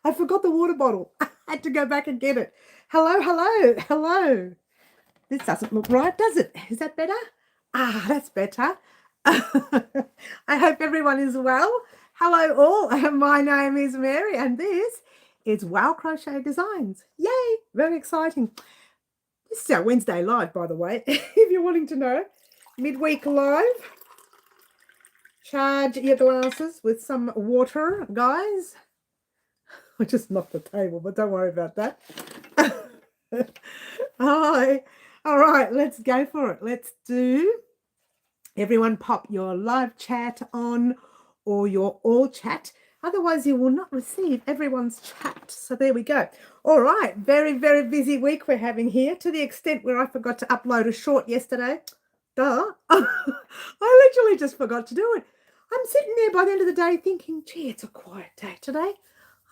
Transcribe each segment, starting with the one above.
I forgot the water bottle. I had to go back and get it. Hello, hello, hello. This doesn't look right, does it? Is that better? Ah, that's better. I hope everyone is well. Hello all. My name is Mary and this is Wow Crochet Designs. Yay, very exciting. This is our Wednesday live, by the way, if you're wanting to know. Midweek live. Charge your glasses with some water, guys. I just knocked the table, but don't worry about that. Hi. All right, let's go for it. Let's do. Everyone pop your live chat on or your all chat. Otherwise, you will not receive everyone's chat. So there we go. All right, very, very busy week we're having here, to the extent where I forgot to upload a short yesterday. Duh. I literally just forgot to do it. I'm sitting there by the end of the day thinking, gee, it's a quiet day today.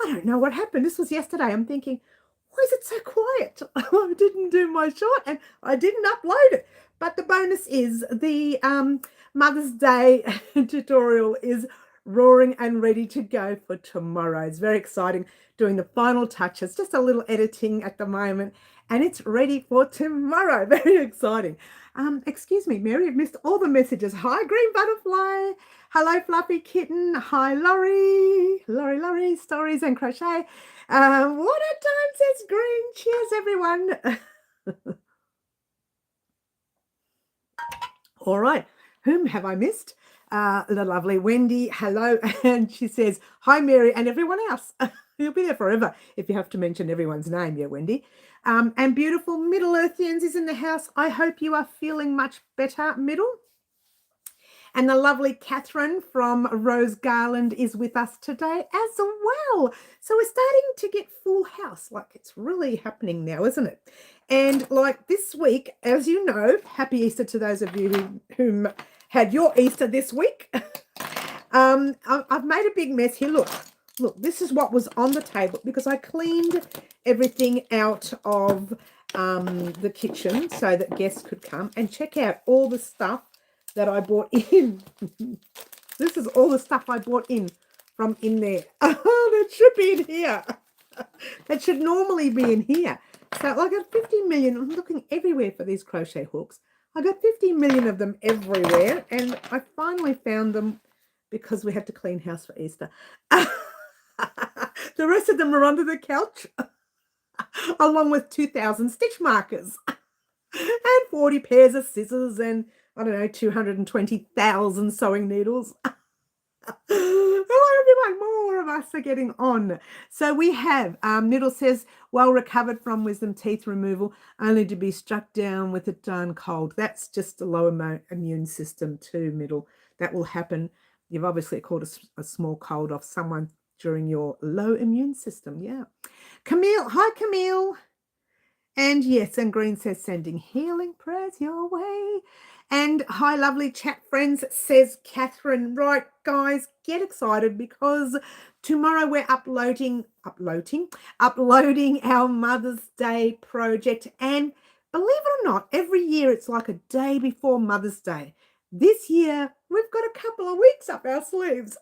I don't know what happened. This was yesterday. I'm thinking, why is it so quiet? I didn't do my short and I didn't upload it. But the bonus is the Mother's Day tutorial is roaring and ready to go for tomorrow. It's very exciting, doing the final touches, just a little editing at the moment, and it's ready for tomorrow. Very exciting. Excuse me, Mary, I've missed all the messages. Hi, Green Butterfly. Hello, Fluffy Kitten. Hi, Laurie. Laurie, Stories and Crochet. What a time, says Green. Cheers, everyone. All right. Whom have I missed? The lovely Wendy. Hello. And she says, hi, Mary, and everyone else. You'll be there forever if you have to mention everyone's name, yeah, Wendy. And beautiful Middle Earthians is in the house. I hope you are feeling much better, Middle. And the lovely Catherine from Rose Garland is with us today as well. So we're starting to get full house. Like, it's really happening now, isn't it? And like this week, as you know, happy Easter to those of you who had your Easter this week. I've made a big mess here. Look, this is what was on the table because I cleaned everything out of the kitchen so that guests could come and check out all the stuff that I bought in. This is all the stuff I bought in from in there. Oh, that should be in here. That should normally be in here. So I got 50 million. I'm looking everywhere for these crochet hooks. I got 50 million of them everywhere, and I finally found them because we had to clean house for Easter. The rest of them are under the couch, along with 2,000 stitch markers and 40 pairs of scissors and, I don't know, 220,000 sewing needles. Hello, everyone. More of us are getting on. So we have, Middle says, well recovered from wisdom teeth removal, only to be struck down with a darn cold. That's just a low immune system too, Middle. That will happen. You've obviously caught a small cold off someone during your low immune system. Yeah. Camille. Hi, Camille. And yes, and Green says, sending healing prayers your way. And hi, lovely chat friends, says Catherine. Right, guys, get excited because tomorrow we're uploading our Mother's Day project. And believe it or not, every year it's like a day before Mother's Day. This year, we've got a couple of weeks up our sleeves.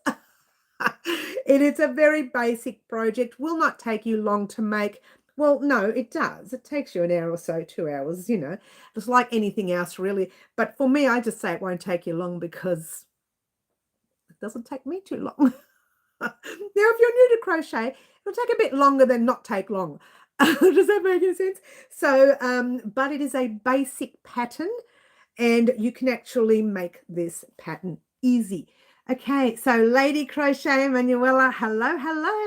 It is a very basic project, will not take you long to make. Well, no, it does. It takes you an hour or so, 2 hours, you know, just like anything else, really. But for me, I just say it won't take you long because it doesn't take me too long. Now, if you're new to crochet, it'll take a bit longer than not take long. Does that make any sense? So, but it is a basic pattern, and you can actually make this pattern easy. Okay, so Lady Crochet Manuela, hello,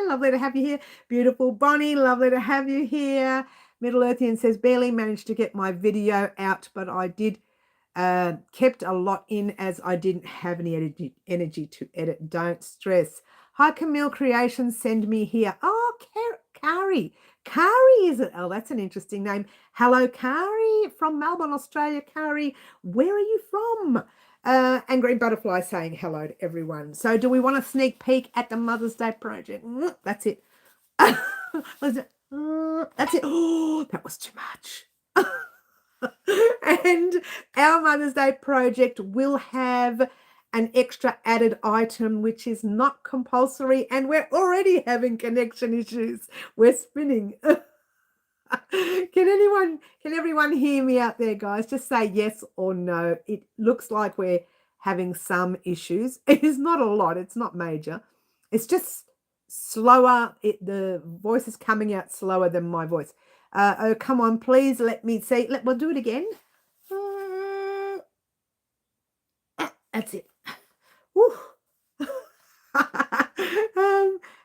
lovely to have you here. Beautiful Bonnie, lovely to have you here. Middle Earthian says, barely managed to get my video out, but I did, kept a lot in as I didn't have any energy to edit. Don't stress. Hi, Camille Creations, send me here. Oh, Kari. Kari, is it? Oh, that's an interesting name. Hello, Kari from Melbourne, Australia. Kari, where are you from? And Green Butterfly saying hello to everyone. So do we want a sneak peek at the Mother's Day project? That's it. That's it. Oh, that was too much. And our Mother's Day project will have an extra added item, which is not compulsory, and we're already having connection issues. We're spinning. Can everyone hear me out there, guys? Just say yes or no. It looks like we're having some issues. It is not a lot. It's not major. It's just slower. The voice is coming out slower than my voice. Oh, come on, please let me see. We'll do it again. That's it. Woo.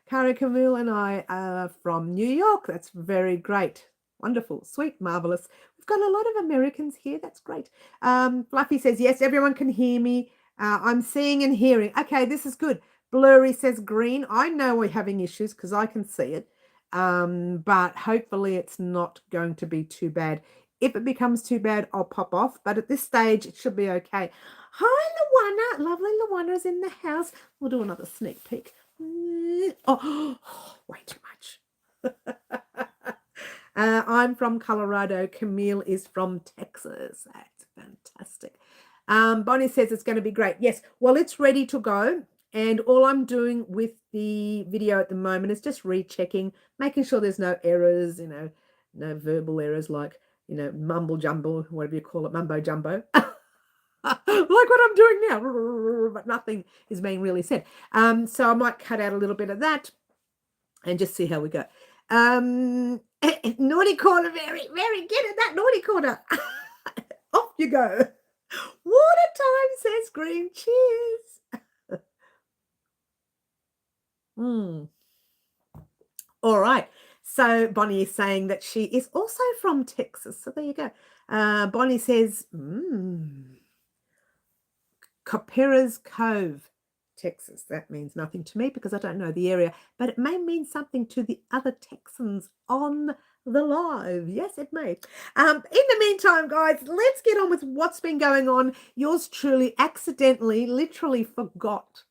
Cara Camille and I are from New York. That's very great. Wonderful, sweet, marvelous. We've got a lot of Americans here. That's great. Fluffy says, yes, everyone can hear me. I'm seeing and hearing. Okay, this is good. Blurry says green. I know we're having issues because I can see it. But hopefully it's not going to be too bad. If it becomes too bad, I'll pop off. But at this stage, it should be okay. Hi, Luana. Lovely Luana's in the house. We'll do another sneak peek. Oh, way too much. I'm from Colorado. Camille is from Texas. That's fantastic. Bonnie says it's going to be great. Yes, well, it's ready to go. And all I'm doing with the video at the moment is just rechecking, making sure there's no errors, no verbal errors like, mumble jumble, whatever you call it, mumbo jumbo. Like what I'm doing now, but nothing is being really said. So I might cut out a little bit of that and just see how we go. Naughty corner, very, very, get in that naughty corner. Off you go. Water time, says Green. Cheers. All right. So Bonnie is saying that she is also from Texas. So there you go. Bonnie says, Copperas Cove, Texas. That means nothing to me because I don't know the area, but it may mean something to the other Texans on the live. Yes, it may. In the meantime, guys, let's get on with what's been going on. Yours truly accidentally, literally forgot.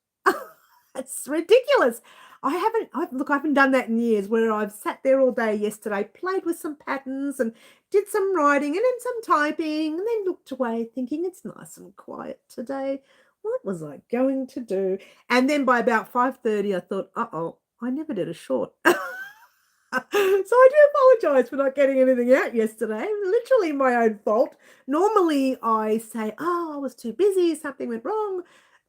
It's ridiculous. I haven't done that in years, where I've sat there all day yesterday, played with some patterns and did some writing and then some typing and then looked away thinking it's nice and quiet today. What was I going to do? And then by about 5:30, I thought, uh-oh, I never did a short. So I do apologize for not getting anything out yesterday. Literally my own fault. Normally I say, oh, I was too busy, something went wrong.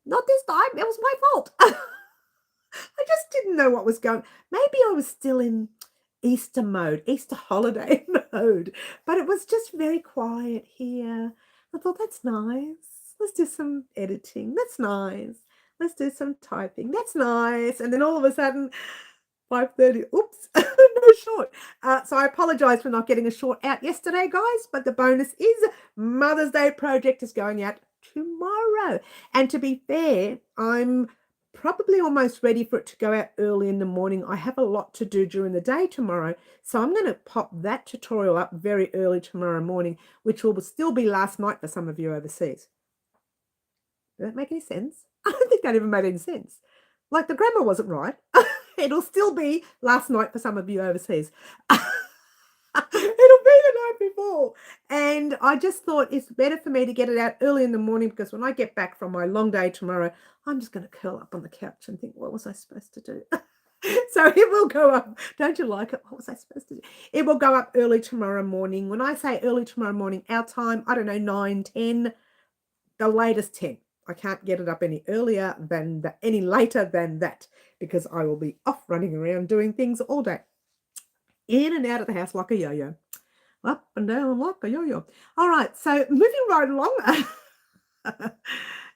Not this time, it was my fault. I just didn't know what was going. Maybe I was still in Easter mode, Easter holiday mode, but it was just very quiet here. I thought, that's nice. Let's do some editing. That's nice. Let's do some typing. That's nice. And then all of a sudden, 5:30, oops, no short. So I apologize for not getting a short out yesterday, guys, but the bonus is Mother's Day project is going out tomorrow. And to be fair, I'm probably almost ready for it to go out early in the morning. I have a lot to do during the day tomorrow, so I'm going to pop that tutorial up very early tomorrow morning, which will still be last night for some of you overseas. Does that make any sense? I don't think that even made any sense. Like the grammar wasn't right. It'll still be last night for some of you overseas. It'll be the night before. And I just thought it's better for me to get it out early in the morning, because when I get back from my long day tomorrow, I'm just going to curl up on the couch and think, what was I supposed to do? So it will go up. Don't you like it? What was I supposed to do? It will go up early tomorrow morning. When I say early tomorrow morning, our time, I don't know, 9, 10, the latest 10. I can't get it up any earlier than that, any later than that, because I will be off running around doing things all day. In and out of the house like a yo-yo. Up and down like a yo-yo. All right, so moving right along.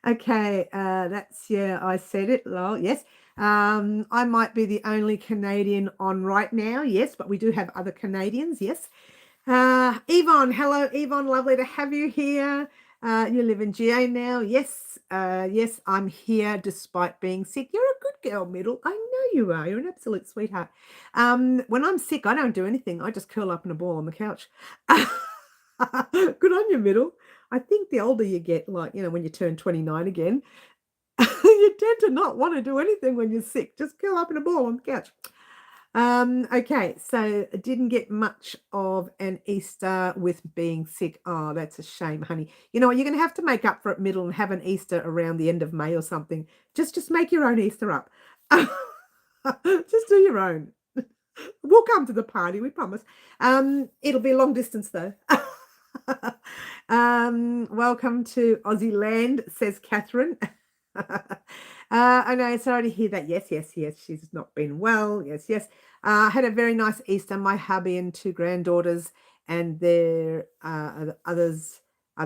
Okay, that's, yeah, I said it. Well, yes. I might be the only Canadian on right now. Yes, but we do have other Canadians. Yes. Yvonne, hello, Yvonne. Lovely to have you here. You live in GA now. Yes. Yes, I'm here despite being sick. You're a good girl, Middle. I know you are. You're an absolute sweetheart. When I'm sick, I don't do anything. I just curl up in a ball on the couch. Good on you, Middle. I think the older you get, like, when you turn 29 again, you tend to not want to do anything when you're sick. Just curl up in a ball on the couch. Okay, so I didn't get much of an Easter with being sick. Oh, that's a shame, honey. You know what? You're going to have to make up for it middle and have an Easter around the end of May or something. Just make your own Easter up. Just do your own. We'll come to the party, we promise. It'll be long distance though. Welcome to Aussie land, says Catherine. I know, sorry to hear that. Yes, yes, yes. She's not been well. Yes, yes. Had a very nice Easter. My hubby and two granddaughters and their other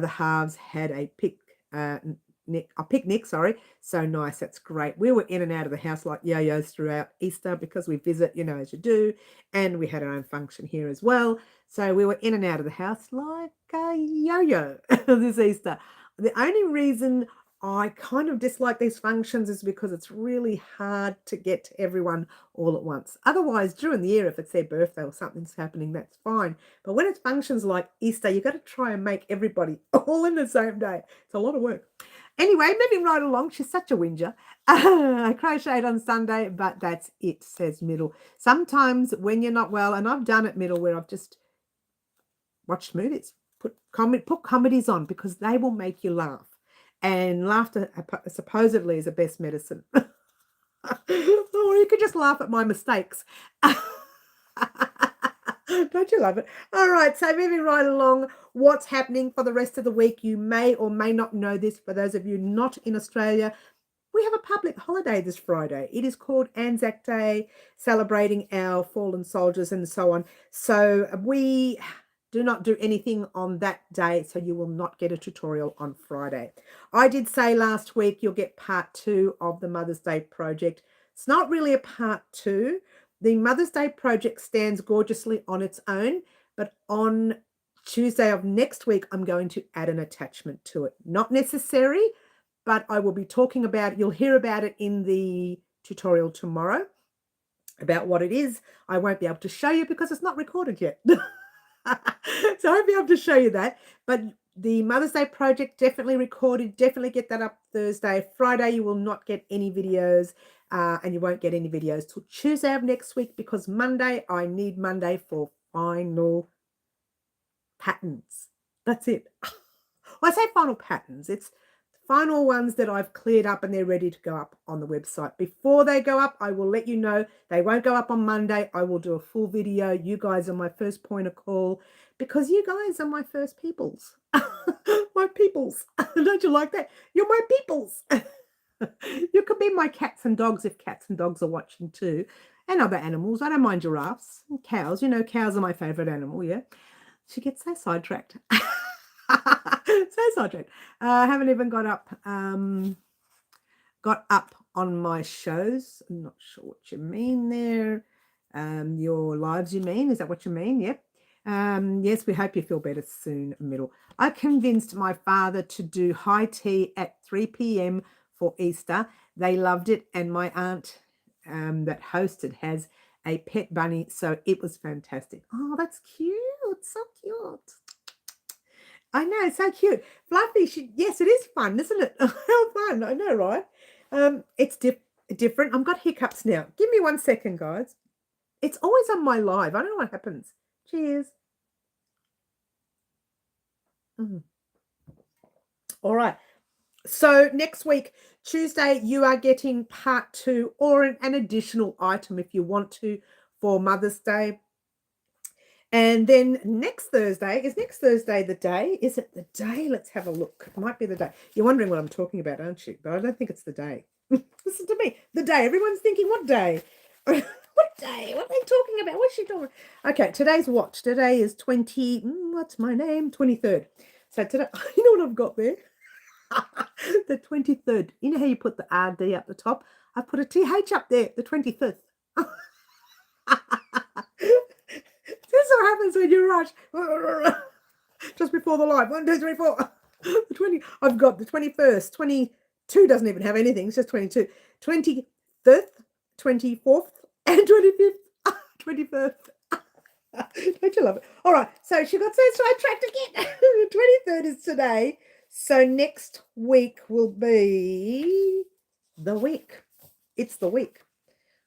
halves had a picnic. Sorry, so nice. That's great. We were in and out of the house like yo-yos throughout Easter because we visit, you know, as you do, and we had our own function here as well. So we were in and out of the house like a yo-yo this Easter. The only reason I kind of dislike these functions is because it's really hard to get to everyone all at once. Otherwise, during the year, if it's their birthday or something's happening, that's fine. But when it's functions like Easter, you've got to try and make everybody all in the same day. It's a lot of work. Anyway, moving right along, she's such a whinger. I crocheted on Sunday, but that's it, says Middle. Sometimes when you're not well, and I've done it, Middle, where I've just watched movies, put comedies on because they will make you laugh. And laughter supposedly is the best medicine. Or you could just laugh at my mistakes. Don't you love it? All right, so moving right along, what's happening for the rest of the week? You may or may not know this. For those of you not in Australia, we have a public holiday this Friday. It is called Anzac Day, celebrating our fallen soldiers and so on. So we do not do anything on that day, so you will not get a tutorial on Friday. I did say last week you'll get part 2 of the Mother's Day project. It's not really a part 2. The Mother's Day project stands gorgeously on its own, but on Tuesday of next week, I'm going to add an attachment to it. Not necessary, but I will be talking about it. You'll hear about it in the tutorial tomorrow about what it is. I won't be able to show you because it's not recorded yet. So I won't be able to show you that. But the Mother's Day project definitely recorded. Definitely get that up Thursday. Friday, you will not get any videos. And you won't get any videos till Tuesday of next week because Monday, I need Monday for final patterns. That's it. Well, I say final patterns. It's final ones that I've cleared up and they're ready to go up on the website. Before they go up, I will let you know. They won't go up on Monday. I will do a full video. You guys are my first point of call because you guys are my first peoples. My peoples. Don't you like that? You're my peoples. You could be my cats and dogs if cats and dogs are watching too. And other animals. I don't mind giraffes and cows. You know, cows are my favorite animal, yeah? She gets so sidetracked. So sidetracked. I haven't even got up on my shows. I'm not sure what you mean there. Your lives, you mean? Is that what you mean? Yep. Yes, we hope you feel better soon, Middle. I convinced my father to do high tea at 3 p.m. for Easter. They loved it, and my aunt that hosted has a pet bunny, so it was fantastic. Oh, that's cute. So cute. I know, so cute. Fluffy, yes, it is fun, isn't it? How fun. I know, right? It's different. I've got hiccups now. Give me 1 second, guys. It's always on my live. I don't know what happens. Cheers. All right. So next week, Tuesday, you are getting part 2 or an additional item if you want to for Mother's Day. And then next Thursday, is next Thursday the day? Is it the day? Let's have a look. It might be the day. You're wondering what I'm talking about, aren't you? But I don't think it's the day. Listen to me. The day. Everyone's thinking, what day? What day? What are they talking about? What's she talking about? Okay, today's what? Today is what's my name? 23rd. So today, you know what I've got there? The 23rd. You know how you put the RD up the top? I put a TH up there, the 25th. This is what happens when you rush. Just before the live. 1, 2, 3, 4. The 20. I've got the 21st. 22 doesn't even have anything. It's just 22. 25th, 24th, and 25th. 21st. Don't you love it? All right. So she got so sidetracked again. The 23rd is today. So next week will be the week. It's the week.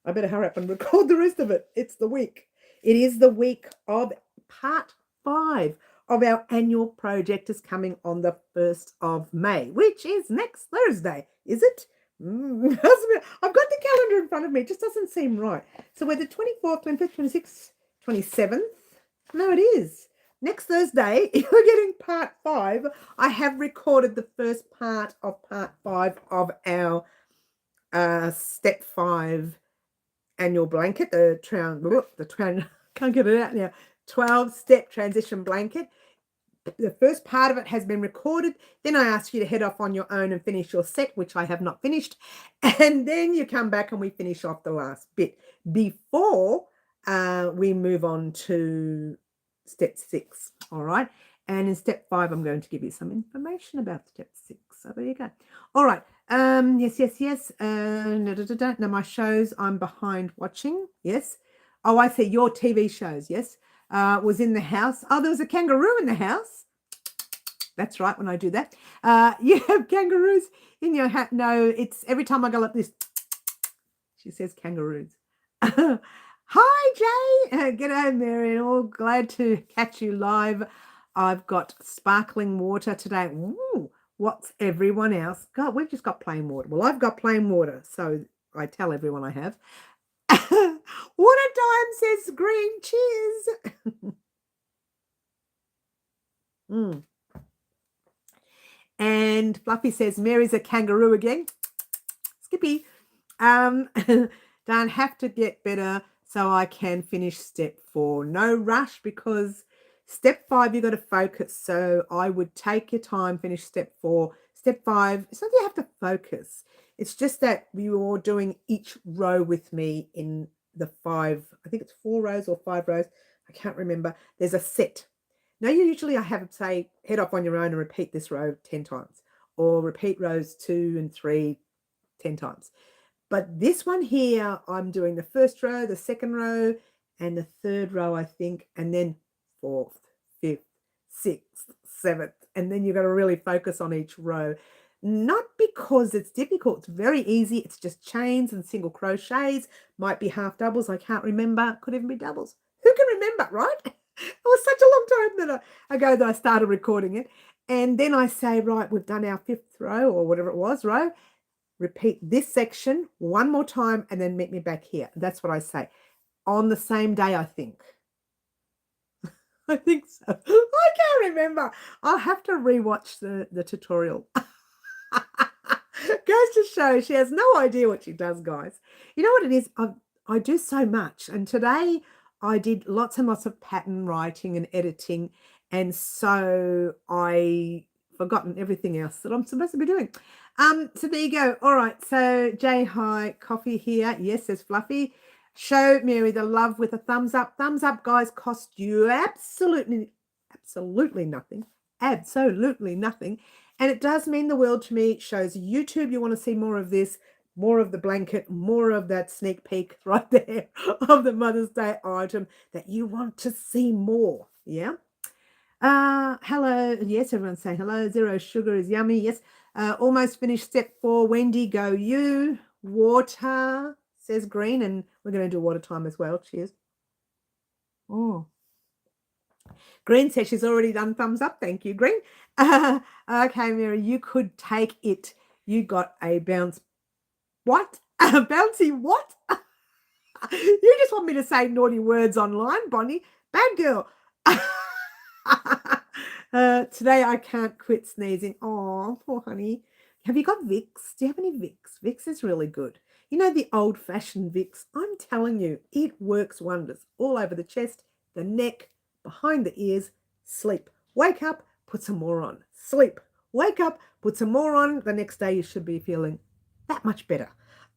I better hurry up and record the rest of it. It's the week. It is the week of part 5 of our annual project is coming on the 1st of May, which is next Thursday, is it? I've got the calendar in front of me. It just doesn't seem right. So we're the 24th, 25th, 26th, 27th. No, it is. Next Thursday, you're getting part 5. I have recorded the first part of part 5 of our step 5 annual blanket, can't get it out now, 12-step transition blanket. The first part of it has been recorded. Then I ask you to head off on your own and finish your set, which I have not finished. And then you come back and we finish off the last bit before we move on to step 6. All right. And in step 5, I'm going to give you some information about step 6. So there you go. All right. Yes. No, my shows I'm behind watching. Yes. Oh, I see your TV shows. Yes. Was in the house. Oh, there was a kangaroo in the house. That's right, when I do that. You have kangaroos in your hat. No, it's every time I go like this, she says kangaroos. Hi, Jay. G'day, Mary. All glad to catch you live. I've got sparkling water today. Ooh, what's everyone else got? We've just got plain water. Well, I've got plain water, so I tell everyone I have. Water time, says Green. Cheers. And Fluffy says Mary's a kangaroo again. Skippy. Don't have to get better so I can finish step 4. No rush, because step 5 you've got to focus. So I would take your time, finish step 4. Step 5, it's not that you have to focus. It's just that you're doing each row with me in the 5, I think it's 4 rows or 5 rows. I can't remember. There's a set. Now, usually I have, say, head off on your own and repeat this row 10 times, or repeat rows 2 and 3 10 times. But this one here, I'm doing the first row, the second row, and the third row, I think, and then 4th, 5th, 6th, 7th, and then you've got to really focus on each row. Not because it's difficult. It's very easy. It's just chains and single crochets. Might be half doubles. I can't remember. Could even be doubles. Who can remember, right? It was such a long time ago that I started recording it. And then I say, right, we've done our 5th row or whatever it was, row. Repeat this section one more time and then meet me back here. That's what I say. On the same day, I think. I think so. I can't remember. I'll have to rewatch the tutorial. Goes to show she has no idea what she does, guys. You know what it is? I do so much. And today I did lots and lots of pattern writing and editing. And so I forgotten everything else that I'm supposed to be doing. So there you go. All right. So Jay, hi, coffee here. Yes, says Fluffy. Show Mary the love with a thumbs up. Thumbs up, guys, cost you absolutely nothing. Absolutely nothing. And it does mean the world to me. It shows YouTube you want to see more of this, more of the blanket, more of that sneak peek right there of the Mother's Day item that you want to see more. Yeah. Hello. Yes, everyone's saying hello. Zero sugar is yummy. Yes. Almost finished step 4. Wendy, go you. Water, says Green. And we're going to do water time as well. Cheers. Oh. Green says she's already done thumbs up. Thank you, Green. Okay, Mary, you could take it. You got a bounce. What? A bouncy what? You just want me to say naughty words online, Bonnie. Bad girl. Today I can't quit sneezing. Oh, poor honey. Have you got Vicks? Do you have any Vicks? Vicks is really good. You know, the old-fashioned Vicks. I'm telling you, it works wonders. All over the chest, the neck, behind the ears. Sleep. Wake up, put some more on. Sleep. Wake up, put some more on. The next day you should be feeling that much better.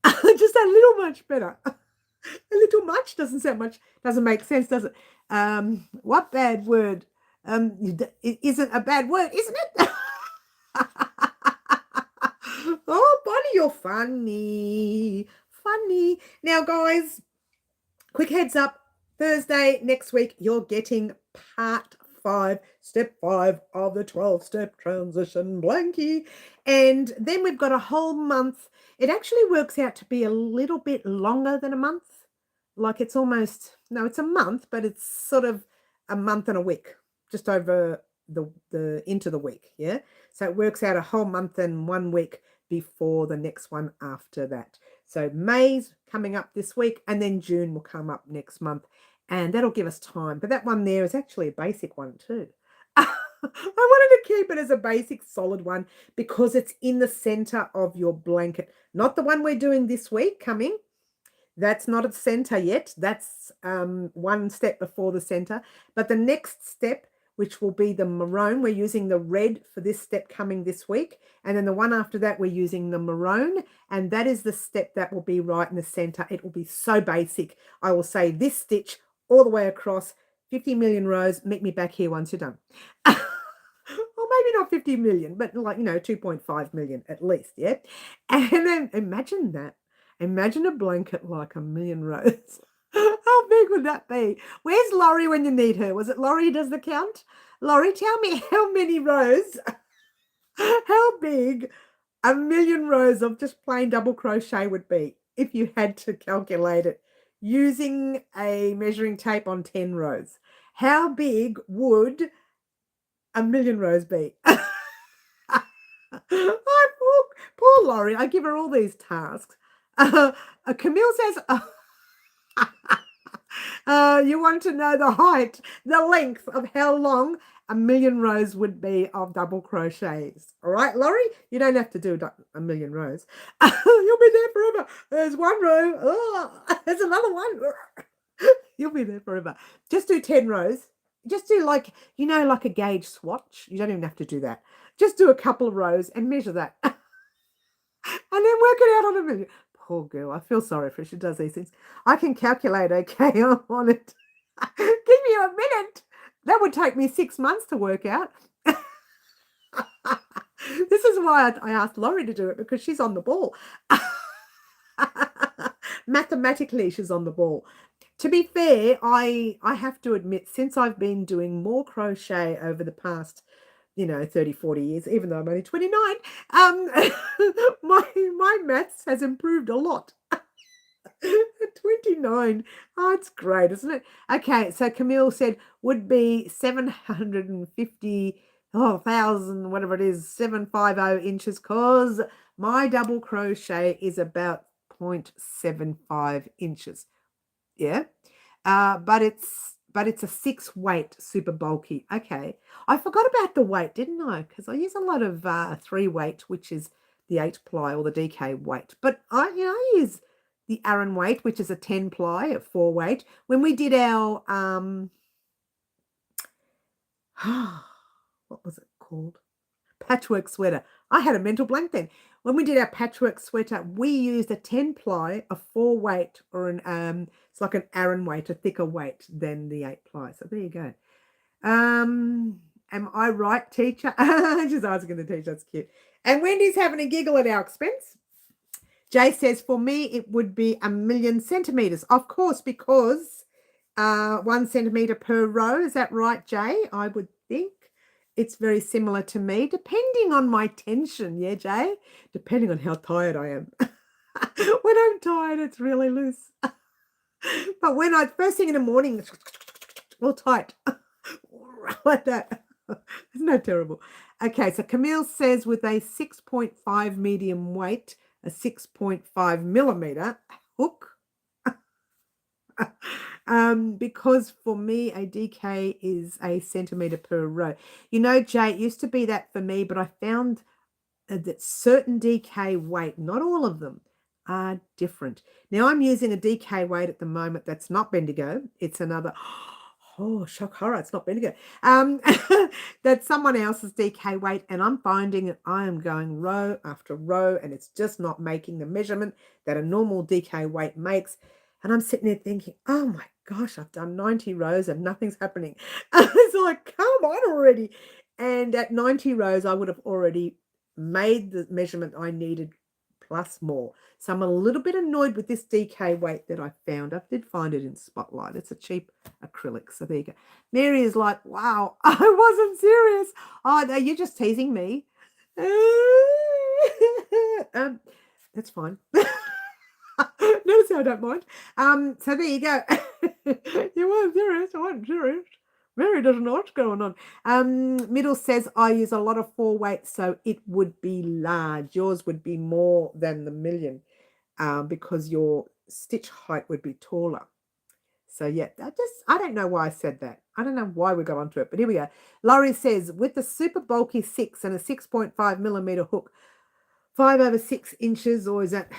Just a little much better. A little much doesn't sound much. Doesn't make sense, does it? What bad word? It isn't a bad word, isn't it? Oh, Bonnie, you're funny. Funny. Now, guys, quick heads up. Thursday next week, you're getting part step 5 of the 12-step transition blankie. And then we've got a whole month. It actually works out to be a little bit longer than a month. Like it's almost, no, it's a month, but it's sort of a month and a week, just over the into the week, yeah? So it works out a whole month and 1 week before the next one after that. So May's coming up this week, and then June will come up next month, and that'll give us time. But that one there is actually a basic one too. I wanted to keep it as a basic solid one because it's in the center of your blanket, not the one we're doing this week coming. That's not at the center yet. That's one step before the center. But the next step, which will be the maroon, we're using the red for this step coming this week. And then the one after that, we're using the maroon. And that is the step that will be right in the center. It will be so basic. I will say this stitch all the way across, 50 million rows. Meet me back here once you're done. Or maybe not 50 million, but like, 2.5 million at least, yeah? And then imagine that. Imagine a blanket like a million rows. How big would that be? Where's Laurie when you need her? Was it Laurie who does the count? Laurie, tell me how many rows, how big a million rows of just plain double crochet would be if you had to calculate it using a measuring tape on 10 rows. How big would a million rows be? Oh, poor Laurie. I give her all these tasks. Camille says, you want to know the height, the length of how long a million rows would be of double crochets. All right, Laurie, you don't have to do a million rows. You'll be there forever. There's one row. Oh, there's another one. You'll be there forever. Just do 10 rows. Just do like a gauge swatch. You don't even have to do that. Just do a couple of rows and measure that. And then work it out on a million. Poor girl. I feel sorry for her. She does these things. I can calculate okay on it. Give me a minute. That would take me 6 months to work out. This is why I asked Laurie to do it, because she's on the ball. Mathematically, she's on the ball. To be fair, I have to admit, since I've been doing more crochet over the past 30, 40 years, even though I'm only 29, my maths has improved a lot. 29. Oh, it's great, isn't it? Okay, so Camille said would be 750,000, whatever it is, 750 inches, because my double crochet is about 0.75 inches. Yeah. But it's a 6 weight, super bulky. Okay. I forgot about the weight, didn't I? Because I use a lot of 3 weight, which is the 8 ply or the DK weight. But I use the Aran weight, which is a 10 ply at 4 weight. When we did our what was it called? Patchwork sweater. I had a mental blank then. When we did our patchwork sweater, we used a 10 ply, a 4 weight, or it's like an Aran weight, a thicker weight than the 8 ply. So there you go. Am I right, teacher? She's asking the teacher. That's cute. And Wendy's having a giggle at our expense. Jay says, for me, it would be 1,000,000 centimeters. Of course, because 1 centimeter per row. Is that right, Jay? I would think. It's very similar to me, depending on my tension. Yeah, Jay? Depending on how tired I am. When I'm tired, it's really loose. But when first thing in the morning, all tight. Like that. Isn't that terrible? Okay, so Camille says with a 6.5 medium weight, a 6.5 millimeter hook, because for me a DK is a centimeter per row. Jay, it used to be that for me, but I found that certain DK weight, not all of them, are different. Now I'm using a DK weight at the moment that's not Bendigo. It's another, oh, shock horror, it's not Bendigo. That's someone else's DK weight, and I'm finding that I am going row after row, and it's just not making the measurement that a normal DK weight makes. And I'm sitting there thinking, oh my gosh, I've done 90 rows and nothing's happening. It's like, come on already. And at 90 rows, I would have already made the measurement I needed plus more. So I'm a little bit annoyed with this DK weight that I found. I did find it in Spotlight. It's a cheap acrylic. So there you go. Mary is like, wow, I wasn't serious. Oh, no, you're just teasing me. That's fine. Notice how I don't mind. So there you go. You weren't serious. I wasn't serious. Mary doesn't know what's going on. Middle says, I use a lot of 4 weights, so it would be large. Yours would be more than the million because your stitch height would be taller. So yeah, I don't know why I said that. I don't know why we got onto it, but here we go. Laurie says, with the super bulky 6 and a 6.5 millimeter hook, 5 over 6 inches, or is that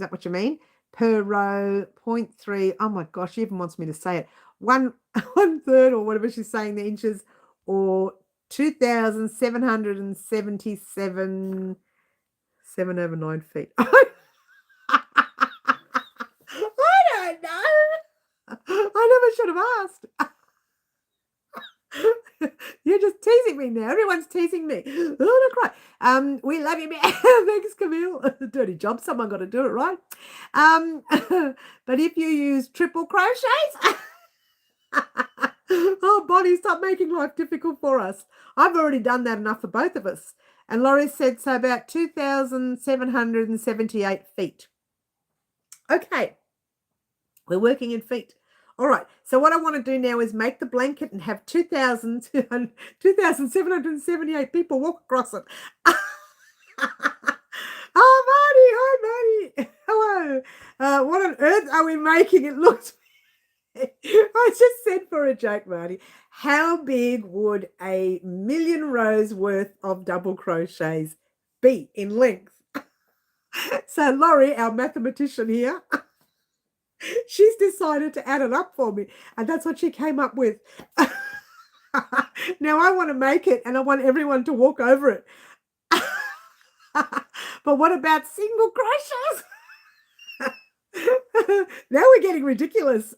what you mean? Per row, 0.3. Oh my gosh, she even wants me to say it. 1/3 or whatever she's saying, the inches, or 2,777 7 over 9 feet. I don't know. I never should have asked. You're just teasing me now. Everyone's teasing me. Oh, don't cry. We love you, man. Thanks, Camille. Dirty job. Someone got to do it, right? But if you use triple crochets, oh, Bonnie, stop making life difficult for us. I've already done that enough for both of us. And Laurie said, so about 2,778 feet. Okay. We're working in feet. All right. So what I want to do now is make the blanket and have 2,778 people walk across it. Oh, Marty. Hi, Marty. Hello. What on earth are we making? It looks... I just said for a joke, Marty, how big would a million rows worth of double crochets be in length? So Laurie, our mathematician here, she's decided to add it up for me, and that's what she came up with. Now I want to make it, and I want everyone to walk over it. But what about single crochets? Now we're getting ridiculous.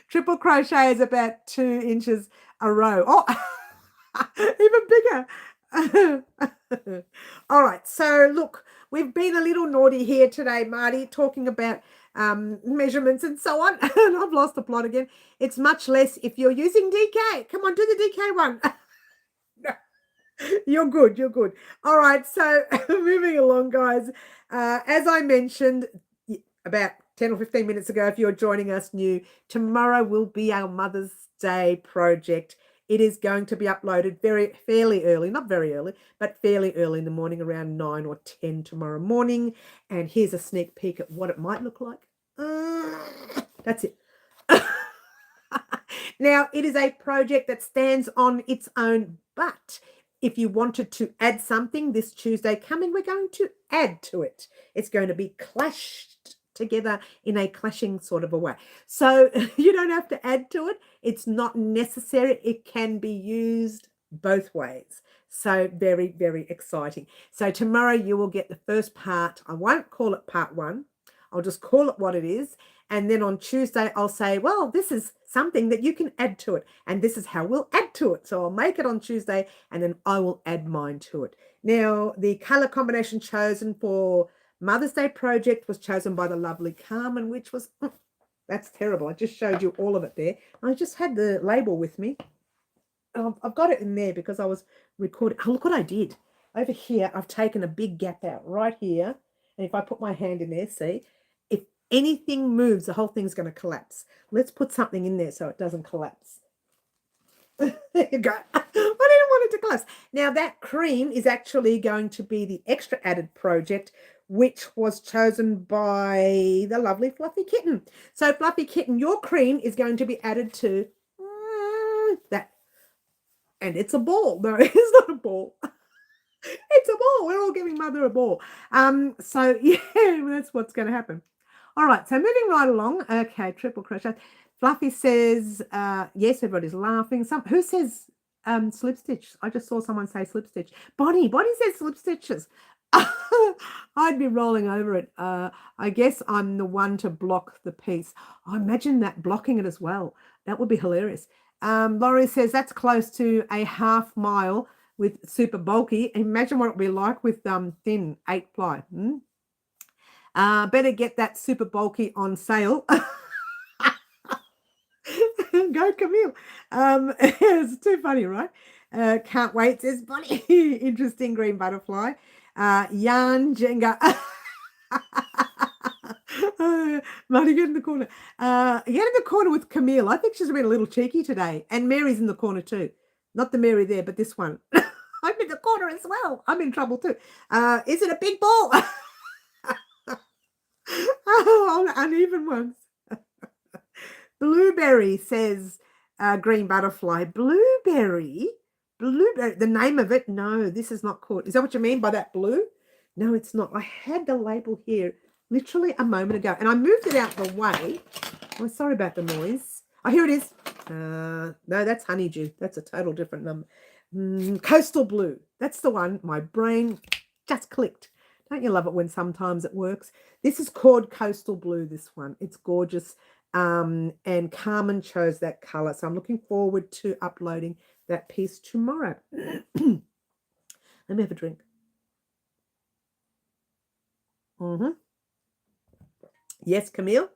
Triple crochet is about 2 inches a row. Oh, even bigger. All right. So look, we've been a little naughty here today, Marty, talking about measurements and so on. And I've lost the plot again. It's much less if you're using DK. Come on, do the DK one. No, you're good. You're good. All right. So moving along, guys. As I mentioned about 10 or 15 minutes ago, if you're joining us new, tomorrow will be our Mother's Day project. It is going to be uploaded fairly early, not very early, but fairly early in the morning, around 9 or 10 tomorrow morning. And here's a sneak peek at what it might look like. That's it. Now, it is a project that stands on its own, but if you wanted to add something this Tuesday coming, we're going to add to it. It's going to be clashed together in a clashing sort of a way. So you don't have to add to it. It's not necessary. It can be used both ways. So very, very exciting. So tomorrow you will get the first part. I won't call it part 1. I'll just call it what it is. And then on Tuesday, I'll say, well, this is something that you can add to it. And this is how we'll add to it. So I'll make it on Tuesday and then I will add mine to it. Now, the color combination chosen for Mother's Day project was chosen by the lovely Carmen, which was, that's terrible. I just showed you all of it there. I just had the label with me. I've got it in there because I was recording. Oh, look what I did. Over here, I've taken a big gap out right here. And if I put my hand in there, see, if anything moves, the whole thing's going to collapse. Let's put something in there so it doesn't collapse. There you go. I didn't want it to collapse. Now, that cream is actually going to be the extra added project, which was chosen by the lovely Fluffy Kitten. So, Fluffy Kitten, your cream is going to be added to that. And it's a ball. No, it's not a ball. It's a ball. We're all giving Mother a ball. So, yeah, that's what's going to happen. All right, so moving right along. Okay, triple crochet. Fluffy says, yes, everybody's laughing. Who says slip stitch? I just saw someone say slip stitch. Bonnie says slip stitches. I'd be rolling over it. I guess I'm the one to block the piece. I imagine that blocking it as well. That would be hilarious. Laurie says that's close to a half mile with super bulky. Imagine what it'll be like with thin 8-ply. Better get that super bulky on sale. Go Camille. It's too funny, right? Can't wait, says Bonnie. Interesting green butterfly. Yarn Jenga. Marty, get in the corner. Get in the corner with Camille. I think she's been a little cheeky today. And Mary's in the corner too. Not the Mary there, but this one. I'm in the corner as well. I'm in trouble too. Is it a big ball? Oh, uneven ones. Blueberry, says green butterfly. Blueberry? Blueberry, the name of it? No, this is not called. Is that what you mean by that blue? No, it's not. I had the label here literally a moment ago, and I moved it out the way. Oh, sorry about the noise. Oh, here it is. No, that's honeydew. That's a total different number. Coastal blue. That's the one. My brain just clicked. Don't you love it when sometimes it works? This is called Coastal Blue, this one. It's gorgeous. And Carmen chose that color. So I'm looking forward to uploading that piece tomorrow. Let me have a drink. Yes, Camille.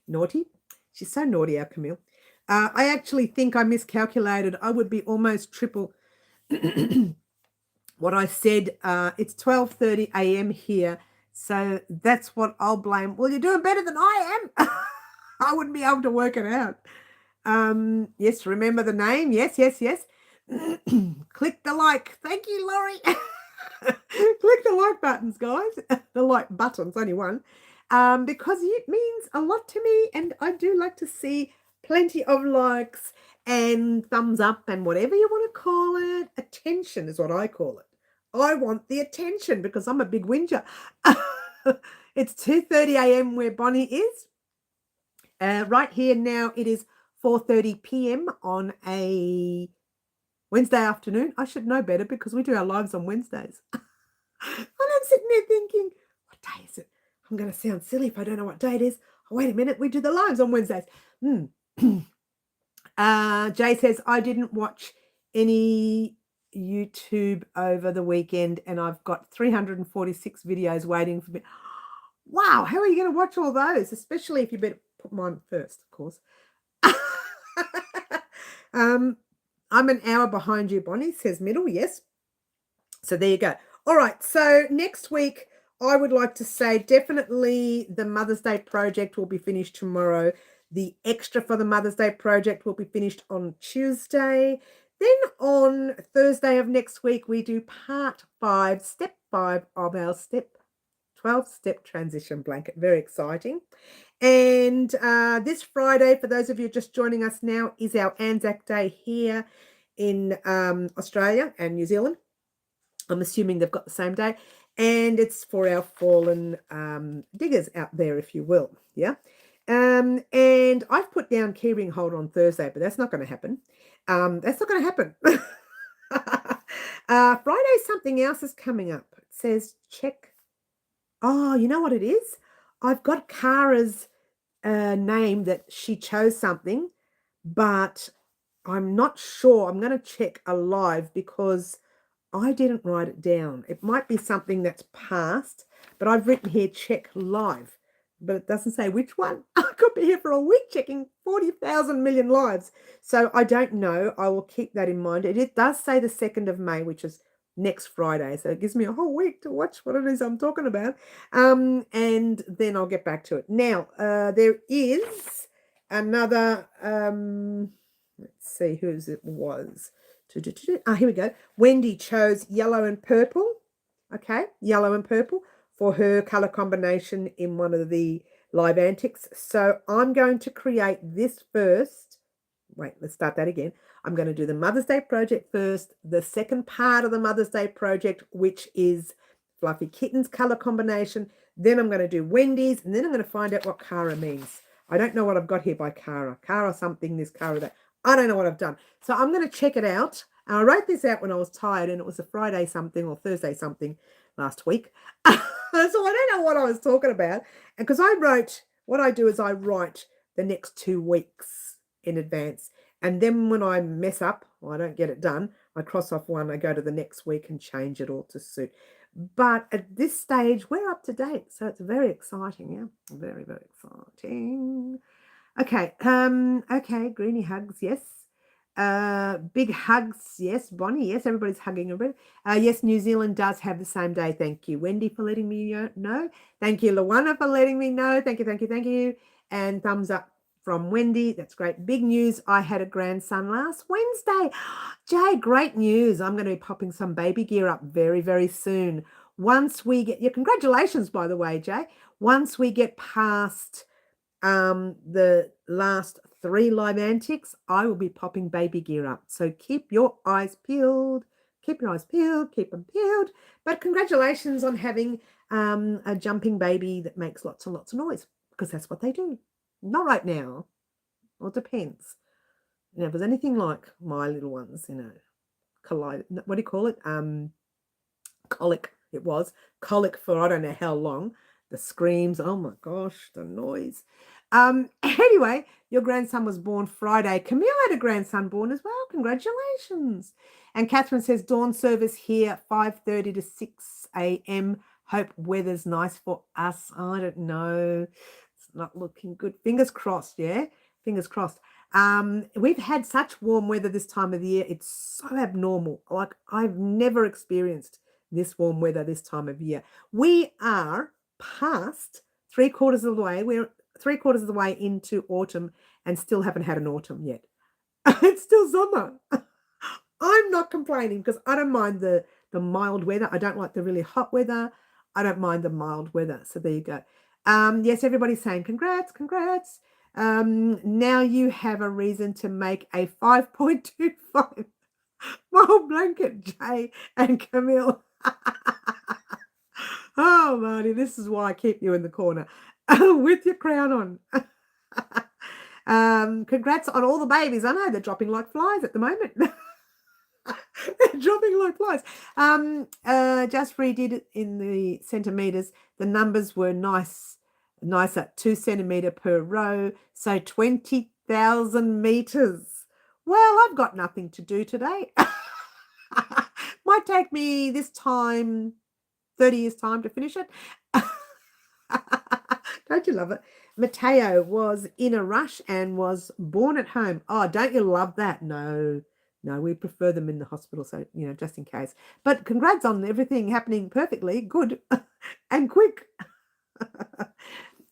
Naughty. She's so naughty, our Camille. I actually think I miscalculated. I would be almost triple what I said. It's 12:30 a.m. here. So that's what I'll blame. Well, you're doing better than I am. I wouldn't be able to work it out. Yes, remember the name. Yes. Click the like. Thank you, Laurie. Click the like buttons, guys. The like button's only one. Because it means a lot to me, and I do like to see plenty of likes and thumbs up and whatever you want to call it. Attention is what I call it. I want the attention because I'm a big whinger. It's 2:30 a.m. where Bonnie is. Right here now it is 4:30 p.m. on a Wednesday afternoon. I should know better because we do our lives on Wednesdays. And I'm sitting there thinking, what day is it? I'm going to sound silly if I don't know what day it is. Oh, wait a minute. We do the lives on Wednesdays. Jay says, I didn't watch any YouTube over the weekend and I've got 346 videos waiting for me. Wow. How are you going to watch all those? Especially if you better put mine first, of course. I'm an hour behind you, Bonnie, says Middle. Yes. So there you go. All right. So next week, I would like to say definitely the Mother's Day project will be finished tomorrow. The extra for the Mother's Day project will be finished on Tuesday. Then on Thursday of next week, we do part 5, step 5 of our 12-step transition blanket. Very exciting. And this Friday, for those of you just joining us now, is our Anzac Day here in Australia and New Zealand. I'm assuming they've got the same day. And it's for our fallen diggers out there, if you will. Yeah. And I've put down keyring holder on Thursday, but that's not going to happen. That's not going to happen. Friday, something else is coming up. It says check. Oh, you know what it is? I've got Kara's name that she chose something, but I'm not sure. I'm going to check alive because I didn't write it down. It might be something that's past, but I've written here check live, but it doesn't say which one. I could be here for a week checking 40,000 million lives. So I don't know. I will keep that in mind. It does say the 2nd of May, which is next Friday. So it gives me a whole week to watch what it is I'm talking about. And then I'll get back to it. Now, there is another, let's see whose it was. Here we go. Wendy chose yellow and purple. Okay, yellow and purple for her color combination in one of the live antics. So I'm going to create this first. Wait, let's start that again. I'm going to do the Mother's Day project first, the second part of the Mother's Day project, which is Fluffy Kitten's color combination. Then I'm going to do Wendy's, and then I'm going to find out what Kara means. I don't know what I've got here by Kara. Kara something, this Kara that. I don't know what I've done. So I'm going to check it out. I wrote this out when I was tired, and it was a Friday something or Thursday something last week. So I don't know what I was talking about. And because what I do is I write the next 2 weeks in advance. And then when I mess up or I don't get it done, I cross off one, I go to the next week and change it all to suit. But at this stage, we're up to date. So it's very exciting. Yeah, very, very exciting. Okay. Okay. Greenie hugs. Yes. Big hugs. Yes. Bonnie. Yes. Everybody's hugging everybody. Yes. New Zealand does have the same day. Thank you, Wendy, for letting me know. Thank you, Luana, for letting me know. Thank you. Thank you. Thank you. And thumbs up from Wendy. That's great. Big news. I had a grandson last Wednesday. Jay, great news. I'm going to be popping some baby gear up very, very soon. Once we get your congratulations, by the way, Jay. Once we get past the last 3 live antics, I will be popping baby gear up. So keep your eyes peeled. Keep your eyes peeled. Keep them peeled. But congratulations on having a jumping baby that makes lots and lots of noise, because that's what they do. Not right now. Well, it depends. You know, if there's anything like my little ones, you know, what do you call it? Colic. It was colic for I don't know how long. The screams, oh my gosh, the noise. Anyway, your grandson was born Friday. Camille had a grandson born as well. Congratulations. And Catherine says dawn service here, 5:30 to 6 a.m. Hope weather's nice for us. I don't know. It's not looking good. Fingers crossed, yeah? Fingers crossed. We've had such warm weather this time of the year. It's so abnormal. Like, I've never experienced this warm weather this time of year. We are past 3/4 of the way. We're 3/4 of the way into autumn and still haven't had an autumn yet. It's still summer. I'm not complaining because I don't mind the mild weather. I don't like the really hot weather. I don't mind the mild weather. So there you go. Yes, everybody's saying congrats, congrats. Now you have a reason to make a 5.25 mile blanket, Jay and Camille. Oh, Marty, this is why I keep you in the corner with your crown on. Congrats on all the babies. I know they're dropping like flies at the moment. They're dropping like flies. Just redid it in the centimeters. The numbers were nicer, 2 centimeter per row, so 20,000 meters. Well, I've got nothing to do today. Might take me this time 30 years time to finish it. Don't you love it? Mateo was in a rush and was born at home. Oh, don't you love that? No, we prefer them in the hospital, so, you know, just in case. But congrats on everything happening perfectly good and quick.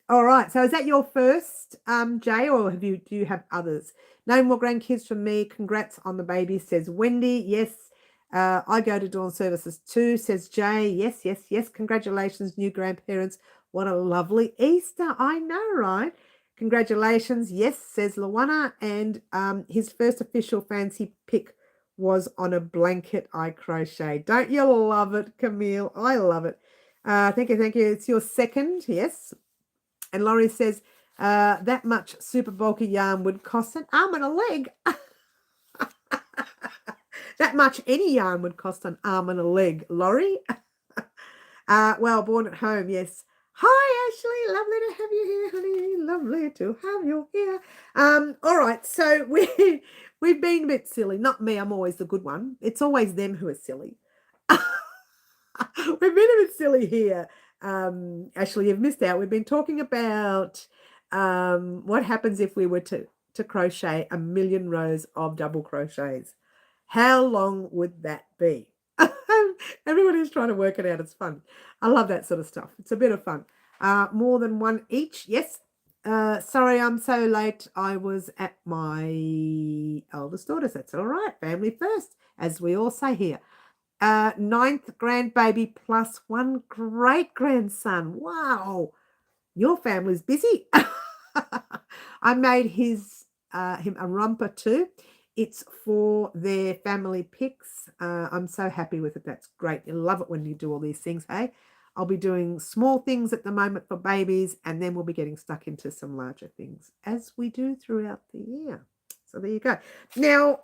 All right, so is that your first, Jay, or do you have others? No more grandkids from me. Congrats on the baby, says Wendy. Yes, I go to dawn services too, says Jay. Yes, yes, yes. Congratulations, new grandparents. What a lovely Easter. I know, right? Congratulations. Yes, says Luana. And his first official fancy pick was on a blanket I crochet. Don't you love it, Camille? I love it. Thank you, thank you. It's your second, yes. And Laurie says, that much super bulky yarn would cost an arm and a leg. That much any yarn would cost an arm and a leg, Laurie. Well, born at home, yes. Hi, Ashley. Lovely to have you here, honey. Lovely to have you here. All right, so we've been a bit silly. Not me, I'm always the good one. It's always them who are silly. We've been a bit silly here. Ashley, you've missed out. We've been talking about what happens if we were to crochet 1 million rows of double crochets. How long would that be? Everybody's trying to work it out. It's fun. I love that sort of stuff. It's a bit of fun. More than one each. Yes. Sorry, I'm so late. I was at my eldest daughter's. That's all right. Family first, as we all say here. 9th grandbaby plus 1 great grandson. Wow. Your family's busy. I made him a romper too. It's for their family pics. I'm so happy with it. That's great. You love it when you do all these things, hey? I'll be doing small things at the moment for babies, and then we'll be getting stuck into some larger things, as we do throughout the year. So there you go. Now,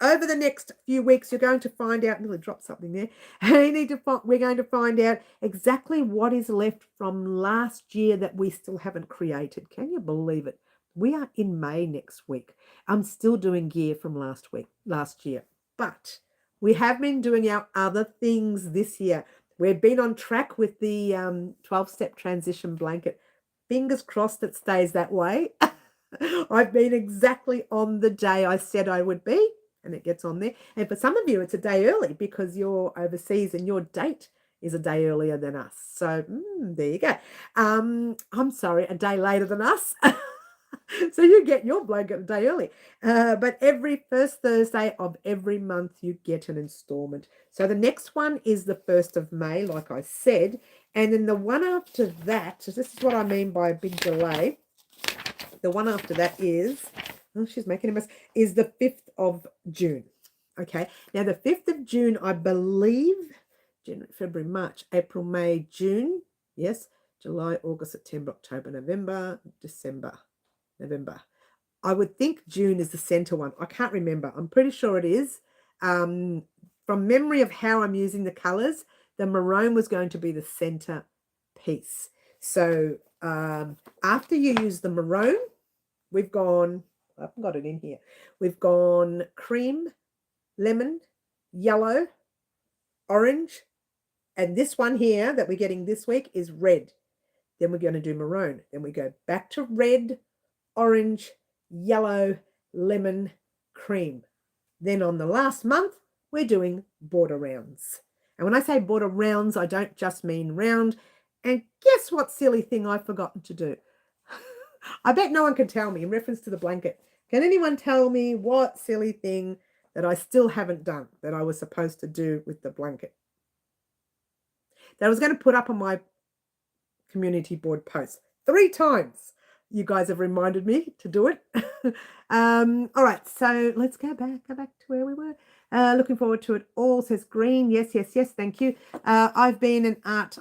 over the next few weeks, you're going to find out, nearly dropped something there. We're going to find out exactly what is left from last year that we still haven't created. Can you believe it? We are in May next week. I'm still doing gear from last year, but we have been doing our other things this year. We've been on track with the 12-step transition blanket. Fingers crossed it stays that way. I've been exactly on the day I said I would be, and it gets on there. And for some of you, it's a day early because you're overseas and your date is a day earlier than us. So there you go. I'm sorry, a day later than us. So you get your blanket a day early. But every first Thursday of every month, you get an installment. So the next one is the 1st of May, like I said. And then the one after that, so this is what I mean by a big delay. The one after that is, oh, she's making a mess, is the 5th of June. Okay. Now, the 5th of June, I believe, January, February, March, April, May, June. Yes. July, August, September, October, November, December, November. I would think June is the center one. I can't remember. I'm pretty sure it is. From memory of how I'm using the colors, the maroon was going to be the center piece. So after you use the maroon, we've gone, I haven't got it in here. We've gone cream, lemon, yellow, orange, and this one here that we're getting this week is red. Then we're going to do maroon. Then we go back to red, orange, yellow, lemon, cream. Then on the last month, we're doing border rounds. And when I say border rounds, I don't just mean round. And guess what silly thing I've forgotten to do? I bet no one can tell me in reference to the blanket. Can anyone tell me what silly thing that I still haven't done that I was supposed to do with the blanket? That I was going to put up on my community board post 3 times. You guys have reminded me to do it. All right, so let's go back to where we were. Looking forward to it all, says Green. Yes, thank you. I've been an art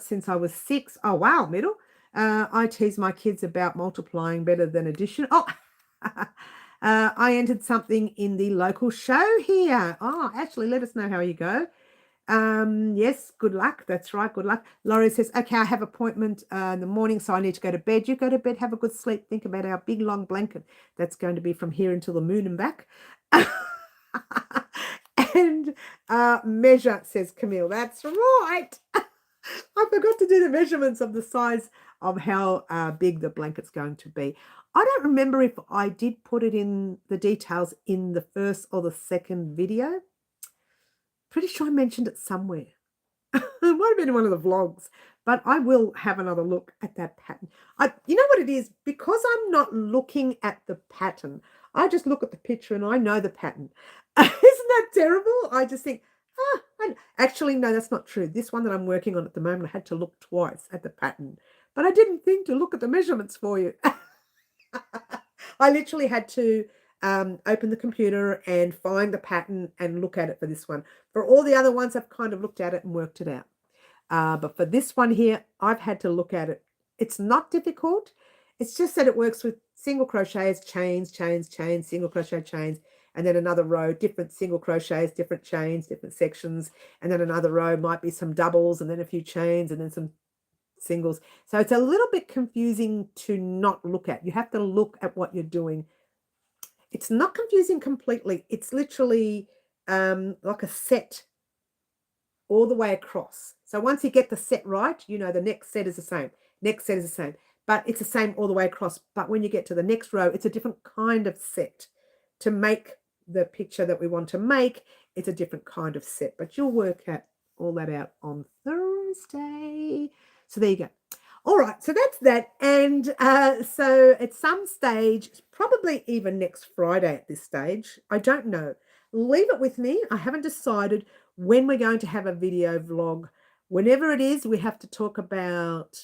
since I was 6. Oh, wow, middle. I tease my kids about multiplying better than addition. Oh, I entered something in the local show here. Oh, Ashley, let us know how you go. Yes, good luck. That's right, good luck. Laurie says, okay, I have appointment in the morning, so I need to go to bed. You go to bed, have a good sleep. Think about our big long blanket that's going to be from here until the moon and back. And measure, says Camille. That's right. I forgot to do the measurements of the size of how big the blanket's going to be. I don't remember if I did put it in the details in the first or the second video. Pretty sure I mentioned it somewhere. It might have been in one of the vlogs, but I will have another look at that pattern. You know what it is? Because I'm not looking at the pattern, I just look at the picture and I know the pattern. Isn't that terrible? I just think, actually, no, that's not true. This one that I'm working on at the moment, I had to look twice at the pattern, but I didn't think to look at the measurements for you. I literally had to open the computer and find the pattern and look at it for this one. For all the other ones, I've kind of looked at it and worked it out. But for this one here, I've had to look at it. It's not difficult. It's just that it works with single crochets, chains, single crochet chains, and then another row, different single crochets, different chains, different sections, and then another row might be some doubles and then a few chains and then some singles. So it's a little bit confusing to not look at. You have to look at what you're doing. It's not confusing completely. It's literally like a set all the way across. So once you get the set right, you know the next set is the same. Next set is the same. But it's the same all the way across. But when you get to the next row, it's a different kind of set. To make the picture that we want to make, it's a different kind of set. But you'll work all that out on Thursday. So there you go. All right, so that's that. And so at some stage, probably even next Friday at this stage, I don't know. Leave it with me. I haven't decided when we're going to have a video vlog. Whenever it is, we have to talk about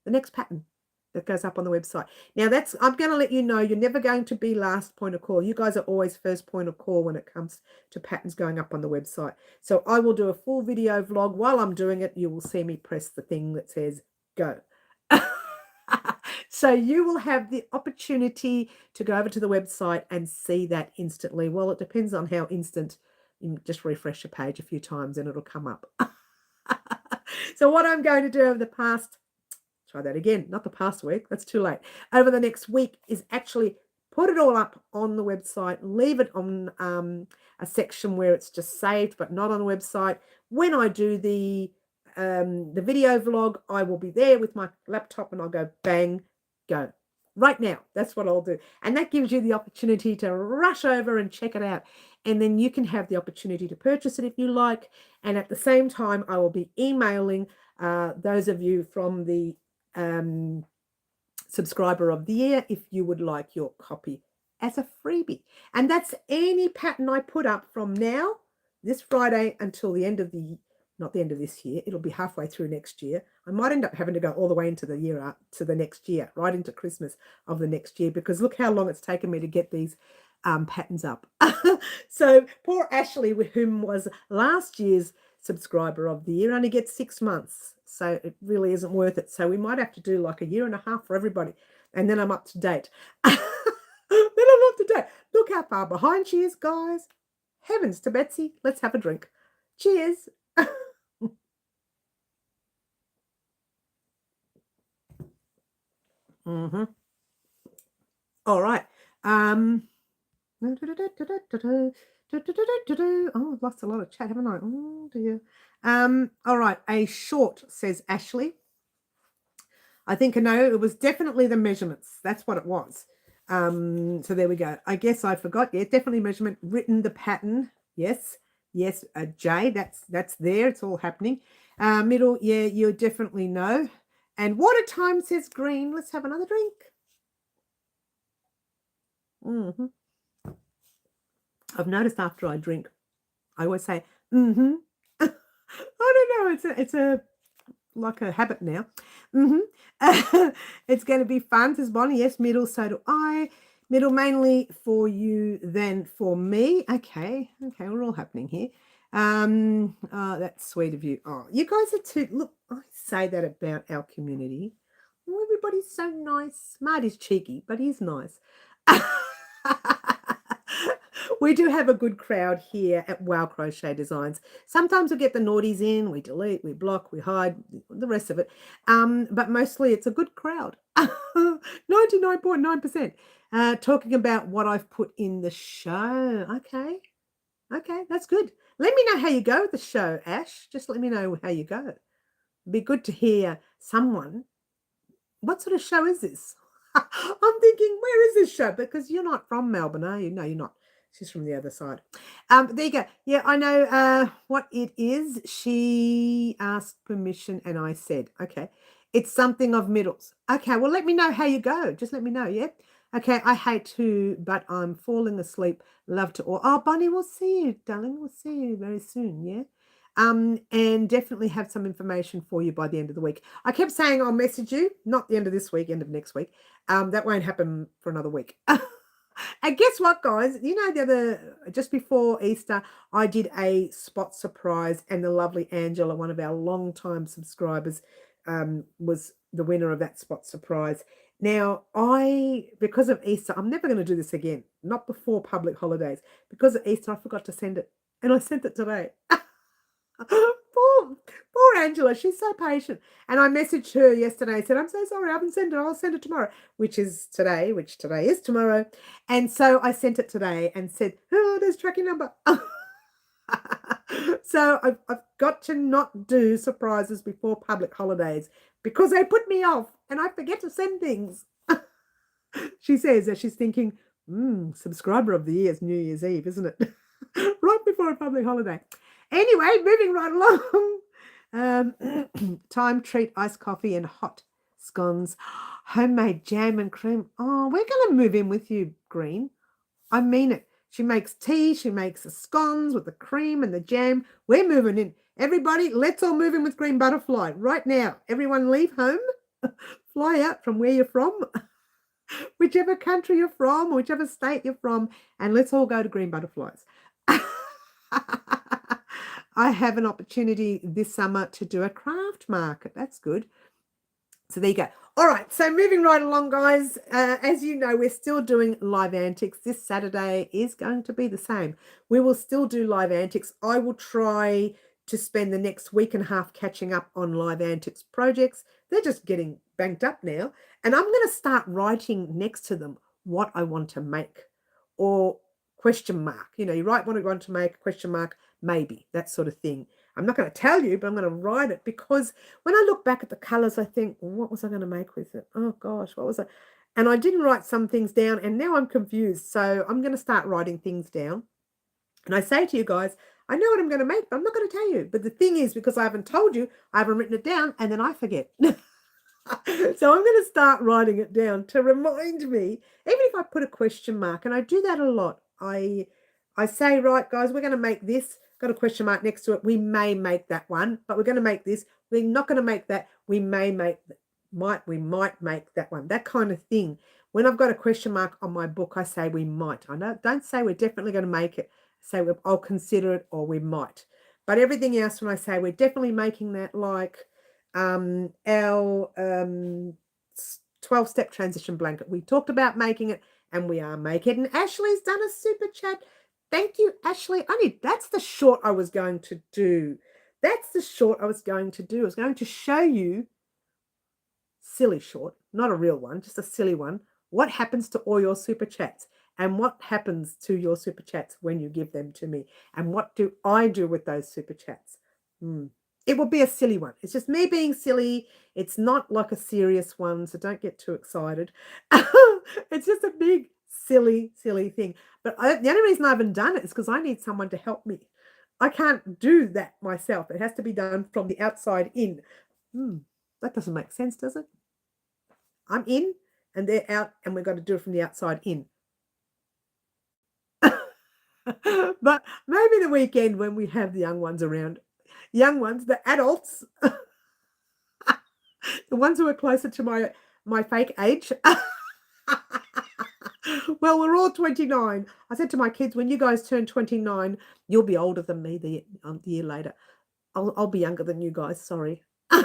the next pattern that goes up on the website. Now, I'm going to let you know, you're never going to be last point of call. You guys are always first point of call when it comes to patterns going up on the website. So I will do a full video vlog. While I'm doing it, you will see me press the thing that says go. So you will have the opportunity to go over to the website and see that instantly. Well, it depends on how instant. You just refresh your page a few times and it'll come up. So what I'm going to do over the past try that again, not the past week, that's too late. Over the next week is actually put it all up on the website, leave it on a section where it's just saved but not on the website. When I do the video vlog, I will be there with my laptop and I'll go bang, go. Right now, that's what I'll do. And that gives you the opportunity to rush over and check it out. And then you can have the opportunity to purchase it if you like. And at the same time, I will be emailing those of you from the subscriber of the year if you would like your copy as a freebie. And that's any pattern I put up from now, this Friday, until the end of the, not the end of this year, it'll be halfway through next year. I might end up having to go all the way into the year, to the next year, right into Christmas of the next year, because look how long it's taken me to get these patterns up. So poor Ashley, whom was last year's subscriber of the year, only gets 6 months. So it really isn't worth it. So we might have to do like 1.5 years for everybody. And then I'm up to date. Then I'm up to date. Look how far behind she is, guys. Heavens to Betsy. Let's have a drink. Cheers. All right. Oh, I've lost a lot of chat, haven't I? Oh dear. All right. A short, says Ashley. I think I know it was definitely the measurements. That's what it was. So there we go. I guess I forgot. Yeah, definitely measurement. Written the pattern. Yes. Yes. Jay, that's there. It's all happening. Middle. Yeah, you definitely know. And water time, says Green. Let's have another drink. I've noticed after I drink, I always say, I don't know. It's a like a habit now. It's going to be fun, says Bonnie. Yes, middle, so do I. Middle mainly for you than for me. Okay, we're all happening here. Oh, that's sweet of you. Oh, you guys are too, look, I say that about our community. Oh, everybody's so nice. Marty's cheeky, but he's nice. We do have a good crowd here at Wow Crochet Designs. Sometimes we get the naughties in, we delete, we block, we hide, the rest of it. But mostly it's a good crowd. 99.9%. Talking about what I've put in the show. Okay, that's good. Let me know how you go with the show, Ash. Just let me know how you go. It'd be good to hear someone. What sort of show is this? I'm thinking, where is this show? Because you're not from Melbourne, are you? No, you're not. She's from the other side. There you go. Yeah, I know what it is. She asked permission and I said, okay, it's something of middles. Okay, well, let me know how you go. Just let me know, yeah? Okay, I hate to, but I'm falling asleep. Love to all. Oh, Bonnie, we'll see you, darling. We'll see you very soon, yeah? And definitely have some information for you by the end of the week. I kept saying I'll message you, not the end of this week, end of next week. That won't happen for another week. And guess what, guys? You know, just before Easter, I did a spot surprise, and the lovely Angela, one of our long-time subscribers, was the winner of that spot surprise. Now, because of Easter, I'm never going to do this again, not before public holidays. Because of Easter, I forgot to send it, and I sent it today. Poor Angela, she's so patient. And I messaged her yesterday, said, I'm so sorry, I haven't sent it, I'll send it tomorrow, which today is tomorrow. And so I sent it today and said, oh, there's tracking number. So I've got to not do surprises before public holidays because they put me off and I forget to send things. She says that she's thinking, subscriber of the year is New Year's Eve, isn't it? Right before a public holiday. Anyway, moving right along. Time treat, iced coffee and hot scones. Homemade jam and cream. Oh, we're going to move in with you, Green. I mean it. She makes tea. She makes the scones with the cream and the jam. We're moving in. Everybody, let's all move in with Green Butterfly right now. Everyone leave home. Fly out from where you're from. Whichever country you're from, whichever state you're from, and let's all go to Green Butterflies. I have an opportunity this summer to do a craft market. That's good. So there you go. All right, so moving right along, guys. As you know, we're still doing live antics. This Saturday is going to be the same. We will still do live antics. I will try to spend the next week and a half catching up on live antics projects They're just getting banked up now. And I'm going to start writing next to them what I want to make, or question mark. You know, you write what I want to make, question mark, maybe, that sort of thing. I'm not going to tell you, but I'm going to write it, because when I look back at the colours, I think, well, what was I going to make with it? Oh gosh, what was I? And I didn't write some things down, and now I'm confused. So I'm going to start writing things down. And I say to you guys, I know what I'm going to make, but I'm not going to tell you. But the thing is, because I haven't told you, I haven't written it down, and then I forget. So I'm going to start writing it down to remind me, even if I put a question mark, and I do that a lot. I say, right, guys, we're going to make this, got a question mark next to it. We may make that one, but we're going to make this. We're not going to make that. We may make, we might make that one, that kind of thing. When I've got a question mark on my book, I say we might. I don't say we're definitely going to make it. Say I'll consider it, or we might. But everything else, when I say we're definitely making that, like our 12-step transition blanket. We talked about making it, and we are making it. And Ashley's done a super chat. Thank you, Ashley. That's the short I was going to do. That's the short I was going to do. I was going to show you, silly short, not a real one, just a silly one, what happens to all your super chats, and what happens to your super chats when you give them to me, and what do I do with those super chats. It will be a silly one. It's just me being silly. It's not like a serious one, so don't get too excited. It's just a big, silly thing. But the only reason I haven't done it is because I need someone to help me. I can't do that myself. It has to be done from the outside in. That doesn't make sense, does it? I'm in, and they're out, and we've got to do it from the outside in. But maybe the weekend when we have the young ones around. Young ones, the adults, the ones who are closer to my fake age. Well, we're all 29. I said to my kids, when you guys turn 29, you'll be older than me the year later. I'll be younger than you guys, sorry. They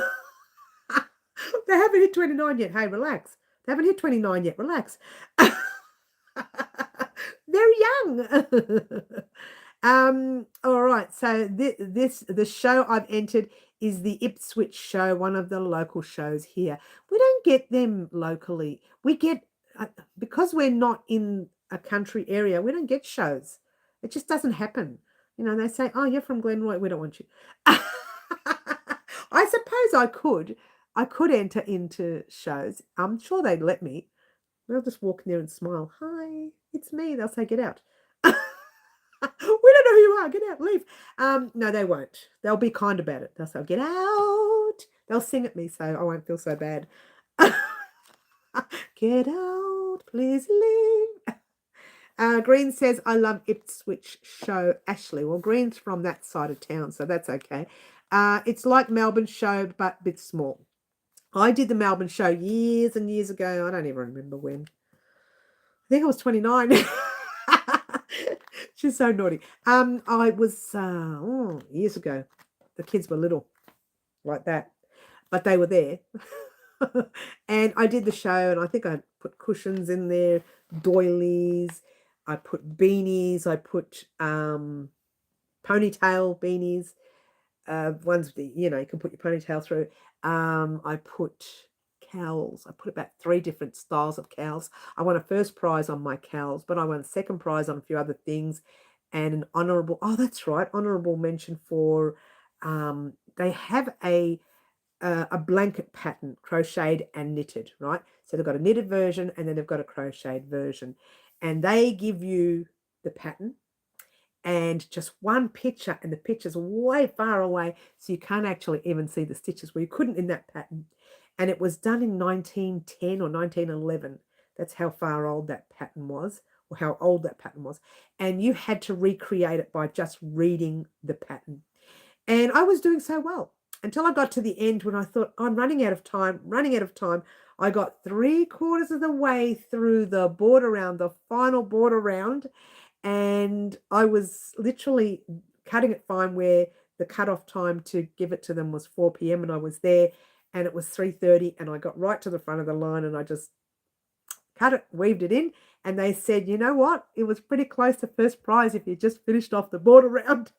haven't hit 29 yet. Hey, relax. They haven't hit 29 yet. Relax. They're young. All right, so the show I've entered is the Ipswich show, one of the local shows here. We don't get them locally. We get, because we're not in a country area, we don't get shows. It just doesn't happen. You know, they say, oh, you're from Glenroy, we don't want you. I suppose I could enter into shows. I'm sure they'd let me. They'll just walk in there and smile. Hi, it's me. They'll say, get out. We don't know who you are. Get out, leave. No, they won't. They'll be kind about it. They'll say, get out. They'll sing at me, so I won't feel so bad. Get out, please leave. Green says, I love Ipswich show, Ashley. Well, Green's from that side of town, so that's okay. It's like Melbourne show, but a bit small. I did the Melbourne show years and years ago. I don't even remember when. I think I was 29. She's so naughty. I was years ago. The kids were little, like that, but they were there. And I did the show, and I think I put cushions in there, doilies. I put beanies. I put ponytail beanies. Ones that, you know, you can put your ponytail through. I put cowls. I put about 3 different styles of cowls. I won a first prize on my cowls, but I won a second prize on a few other things, and an honourable, oh, that's right, honourable mention for, they have a blanket pattern, crocheted and knitted, right? So they've got a knitted version, and then they've got a crocheted version, and they give you the pattern and just one picture, and the picture's way far away, so you can't actually even see the stitches, where you couldn't in that pattern. And it was done in 1910 or 1911. That's how far old that pattern was, or how old that pattern was. And you had to recreate it by just reading the pattern. And I was doing so well until I got to the end, when I thought, I'm running out of time. I got 3/4 of the way through the border round, the final border round, and I was literally cutting it fine, where the cutoff time to give it to them was 4 p.m. and I was there, and it was 3:30, and I got right to the front of the line, and I just cut it, weaved it in, and they said, you know what? It was pretty close to first prize if you just finished off the border round.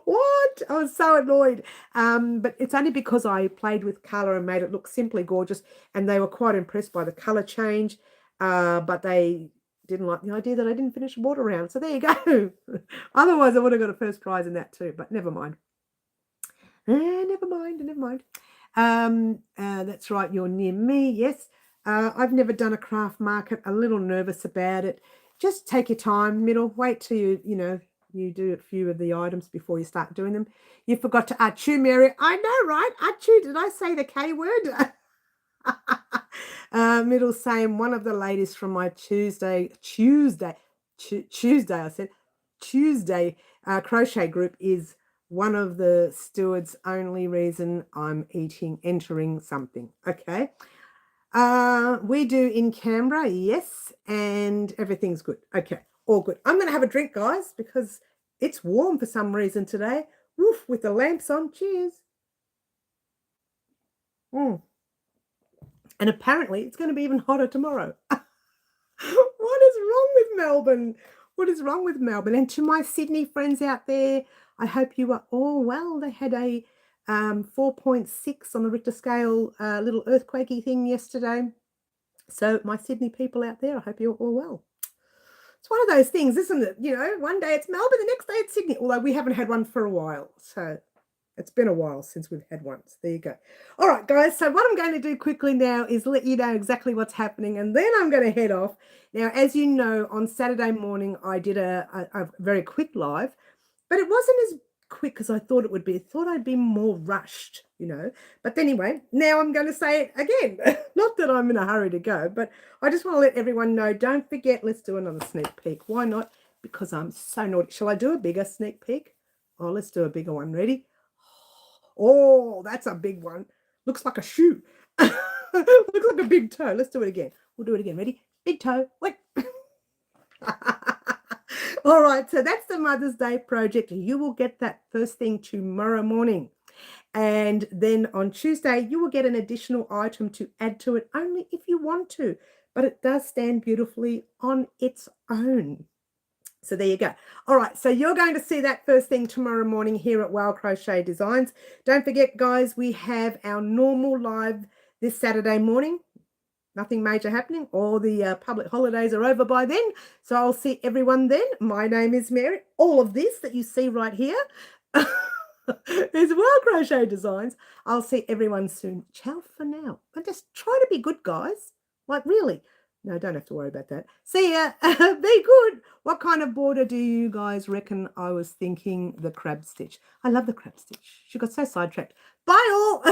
What? I was so annoyed. But it's only because I played with color and made it look simply gorgeous, and they were quite impressed by the color change. But they didn't like the idea that I didn't finish a border round. So there you go. Otherwise, I would have got a first prize in that too. But never mind. Never mind. Never mind. That's right. You're near me. Yes. I've never done a craft market. A little nervous about it. Just take your time, middle. Wait till you do a few of the items before you start doing them. You forgot to achoo, Mary. I know, right? Achoo. Did I say the K word? Middle saying one of the ladies from my Tuesday, I said Tuesday crochet group is one of the stewards. Only reason I'm entering something. Okay. We do in Canberra, yes, and everything's good. Okay, all good. I'm going to have a drink, guys, because it's warm for some reason today. Woof, with the lamps on. Cheers. And apparently it's going to be even hotter tomorrow. What is wrong with Melbourne? What is wrong with Melbourne? And to my Sydney friends out there, I hope you are all well. They had a 4.6 on the Richter scale, little earthquakey thing yesterday. So my Sydney people out there, I hope you're all well. It's one of those things, isn't it? One day it's Melbourne, the next day it's Sydney, although we haven't had one for a while. So it's been a while since we've had one. So there you go. All right, guys. So what I'm going to do quickly now is let you know exactly what's happening, and then I'm going to head off. Now, as you know, on Saturday morning, I did a very quick live, but it wasn't as quick as I thought it would be. I thought I'd be more rushed, But anyway, now I'm going to say it again. Not that I'm in a hurry to go, but I just want to let everyone know, don't forget, let's do another sneak peek. Why not? Because I'm so naughty. Shall I do a bigger sneak peek? Oh, let's do a bigger one. Ready? Oh, that's a big one. Looks like a shoe. Looks like a big toe. Let's do it again. We'll do it again. Ready? Big toe. Wait. All right. So that's the Mother's Day project. You will get that first thing tomorrow morning. And then on Tuesday, you will get an additional item to add to it only if you want to. But it does stand beautifully on its own. So there you go. All right, so you're going to see that first thing tomorrow morning here at Wow Crochet Designs. Don't forget, guys, we have our normal live this Saturday morning. Nothing major happening. All the public holidays are over by then. So I'll see everyone then. My name is Mary. All of this that you see right here is Wow Crochet Designs. I'll see everyone soon. Ciao for now. And just try to be good, guys. Like, really. No, don't have to worry about that. See ya. Be good. What kind of border do you guys reckon I was thinking? The crab stitch. I love the crab stitch. She got so sidetracked. Bye all.